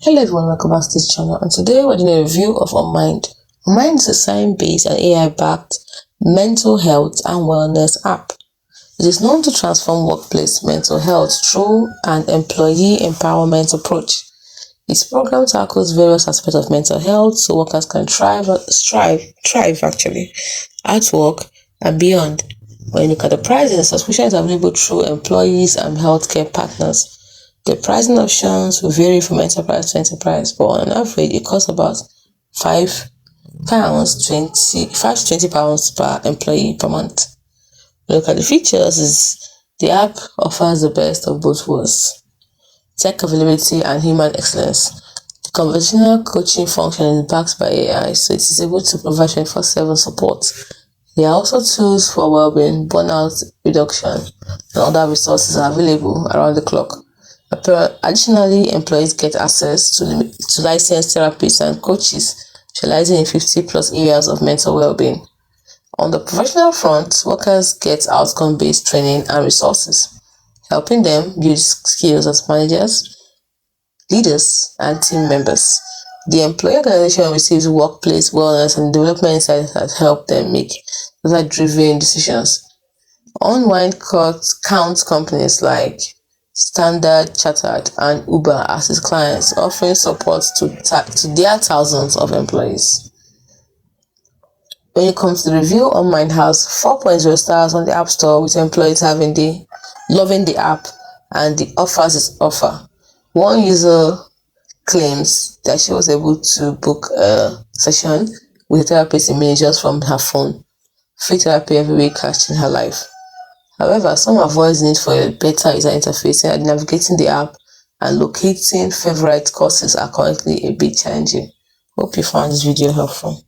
Hello everyone, welcome back to this channel, and today we're doing a review of Unmind. Unmind is a science-based and AI-backed mental health and wellness app. It is known to transform workplace mental health through an employee empowerment approach. Its program tackles various aspects of mental health so workers can thrive actually, at work and beyond. When you look at the pricing, the subscription is available through employees and healthcare partners. The pricing options will vary from enterprise to enterprise, but on average, it costs about £5 to £20 per employee per month. Look at the features. The app offers the best of both worlds: tech availability and human excellence. The conversational coaching function is backed by AI, so it is able to provide 24/7 support. There are also tools for well-being, burnout reduction, and other resources are available around the clock. Additionally, employees get access to licensed therapists and coaches specializing in 50+ areas of mental well-being. On the professional front, workers get outcome-based training and resources, helping them build skills as managers, leaders, and team members. The employee organization receives workplace wellness and development insights that help them make data-driven decisions. Unwind counts companies like Standard Chartered and Uber as its clients, offering support to their thousands of employees. When it comes to the review, Unmind has 4.0 stars on the App Store, with employees loving the app and the offers its offer. One user claims that she was able to book a session with a therapist in minutes just from her phone. Free therapy every week has changed her life. However, some avoid the need for a better user interface, and navigating the app and locating favorite courses are currently a bit challenging. Hope you found this video helpful.